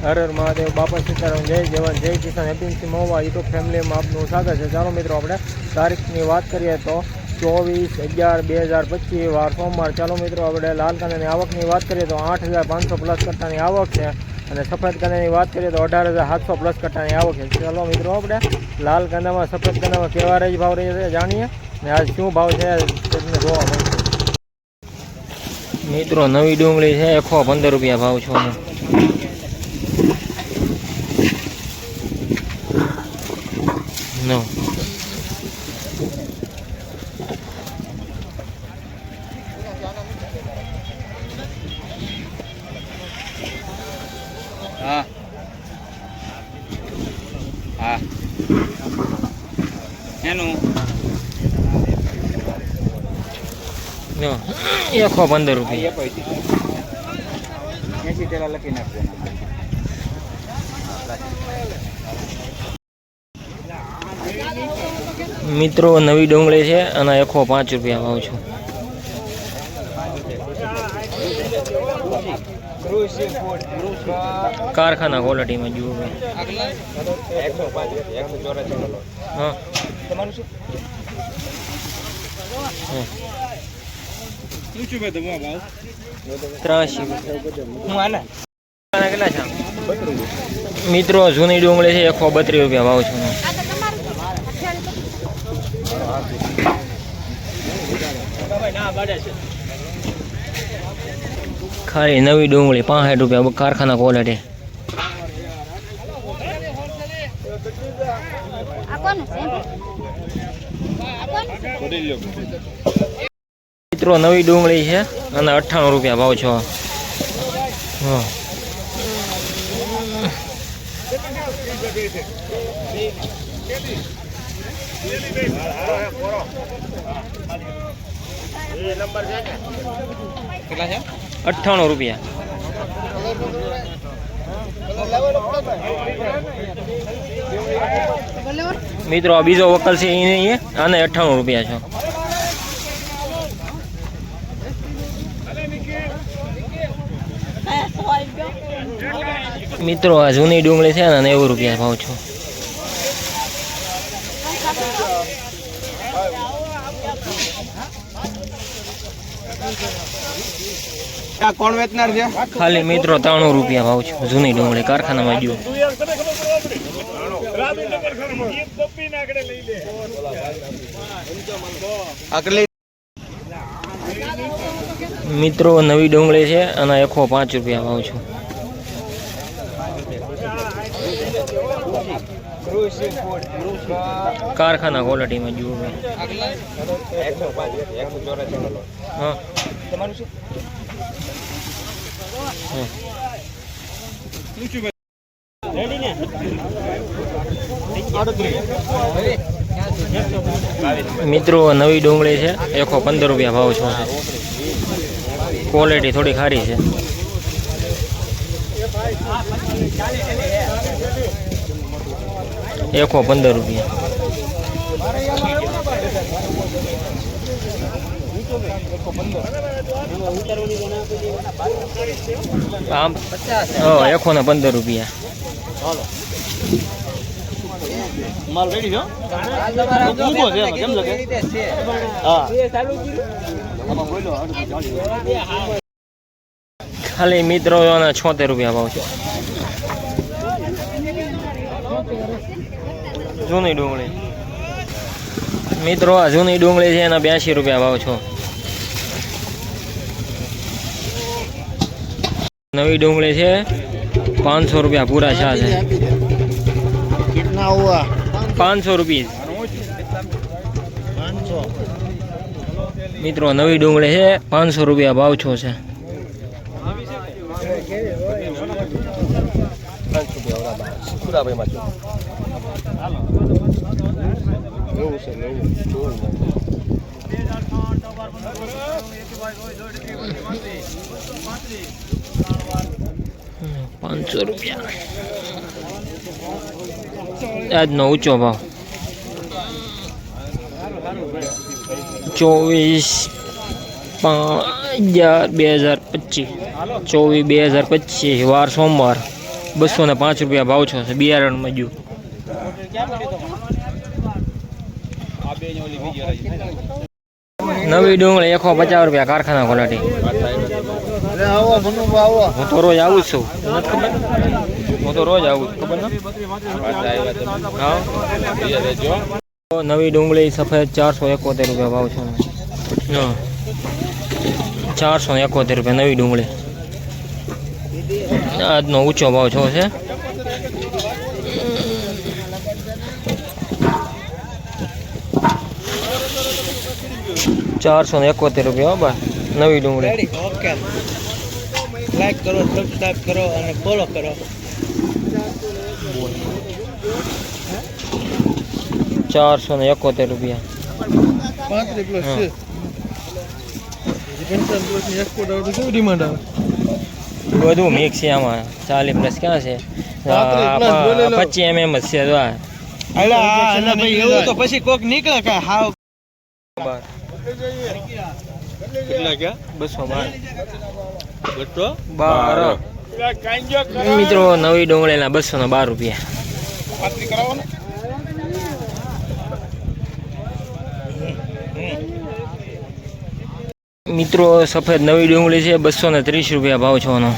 હર હર મહાદેવ, બાપા સીતારામ, જય જવાન, જય કિસાન, હેપી મહુવા યુટ્યુબ ફેમિલીમાં આપનું સ્વાગત છે। ચાલો મિત્રો, આપણે તારીખની વાત કરીએ તો 24/11/2025 વાર સોમવાર। ચાલો મિત્રો, આપણે લાલ કાંદાની આવકની વાત કરીએ તો 8,500 પ્લસ કટ્ટાની આવક છે અને સફેદ કાંદાની વાત કરીએ તો 18,700 પ્લસ કટ્ટાની આવક છે। ચાલો મિત્રો, આપણે લાલ કાંદામાં સફેદ કાંદામાં કેવા રેજ ભાવ રહે છે જાણીએ ને આજ શું ભાવ છે તમને જોવા મળશે। મિત્રો, નવી ડુંગળી છે 115 રૂપિયા ભાવ છો નો। हाँ हाँ એનું 115 રૂપિયા। 80 તેલા લખી નાખજો। મિત્રો, નવી ડુંગળી છે અને 105 રૂપિયા ભાવ છો। કારખાના ક્વોલિટીમાં જુઓ ભાઈ। હા, 83 કેટલા છે મિત્રો? જૂની ડુંગળી છે 132 રૂપિયા ભાવ છો। ખાલી નવી ડુંગળી 65 રૂપિયા કારખાના ક્વોલિટી। મિત્રો, નવી ડુંગળી છે અને 98 રૂપિયા ભાવ છો। હા, કેટલા છે? 98 રૂપિયા। મિત્રો, આ બીજો વકલ છે એ નહીં, આને 98 રૂપિયા છો। મિત્રો, આ જૂની ડુંગળી છે ને 90 રૂપિયા ભાવ છો। કોણ વેચનાર છે? ખાલી મિત્રો 93 રૂપિયા ભાવ છે જૂની ડુંગળી કારખાનામાં જો। મિત્રો, નવી ડુંગળી છે અને 105 રૂપિયા ભાવ છો। કારખાના ક્વોલિટીમાં જુઓ ભાઈ। હા, મિત્રો, નવી ડુંગળી છે 115 રૂપિયા ભાવ છો। ક્વોલિટી થોડી સારી છે। એકસો 15 રૂપિયા। આમ 115 રૂપિયા। માલ રેડી છે? ઊભો છે કેમ લાગે? હા, ખાલી મિત્રો 76 રૂપિયા ભાવ છે જૂની ડુંગળી। મિત્રો, આ જૂની ડુંગળી છે એના 82 રૂપિયા ભાવ છો। નવી ડુંગળી છે 500 રૂપિયા પૂરા છા છે। 500 રૂપિયા મિત્રો, નવી ડુંગળી છે 500 રૂપિયા ભાવ છો છે। ₹500 આજનો ઊંચો ભાવ। 24/11/2025 વાર સોમવાર 205 રૂપિયા ભાવ છો છે બિયારણમાં જો નવી ડુંગળી 150 રૂપિયા કારખાના ક્વોલિટી હું તો રોજ આવું જ છું હું તો રોજ આવું ખબર ને હા નવી ડુંગળી સફેદ 471 રૂપિયા ભાવ છો 471 રૂપિયા નવી ડુંગળી આજનો ઊંચો ભાવ છો છે ₹471 નવી ડુંગળી ઓકે લાઈક કરો સબસ્ક્રાઇબ કરો અને ફોલો કરો 471 રૂપિયા 35 પ્લસ છે પેન્શન પ્લસ ની એક્સપોર્ટ આવે તો કેવું ડિમાન્ડ આવે બધું મિક્સ છે આમાં 40 પ્લસ ક્યાં છે 25 mm જ છે જો અલા ભાઈ એવું તો પછી કોક નીકળે કે હાવ કેટલા કે 212 મિત્રો નવી ડુંગળીના 212 રૂપિયા મિત્રો સફેદ નવી ડુંગળી છે 230 રૂપિયા ભાવ છોનો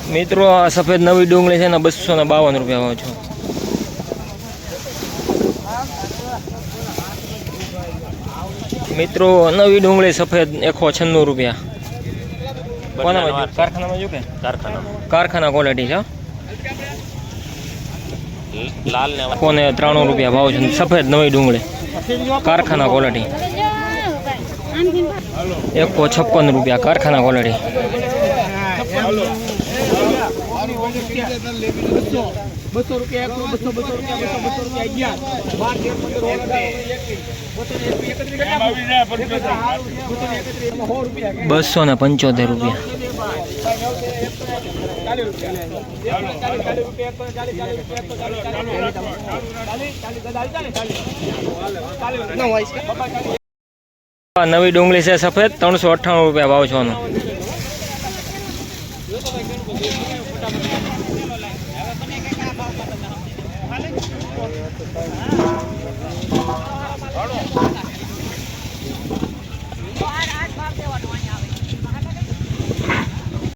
મિત્રો આ સફેદ નવી ડુંગળી છે ને 252 રૂપિયા ભાવ છો મિત્રો નવી ડુંગળી સફેદ 196 રૂપિયા કારખાનામાં જો કે કારખાના ક્વોલિટી છે લાલ ને કોને 93 રૂપિયા ભાવ છે સફેદ નવી ડુંગળી કારખાના ક્વોલિટી 156 રૂપિયા કારખાના ક્વોલિટી ₹275 નવી ડુંગળી છે સફેદ 398 રૂપિયા ભાવ છો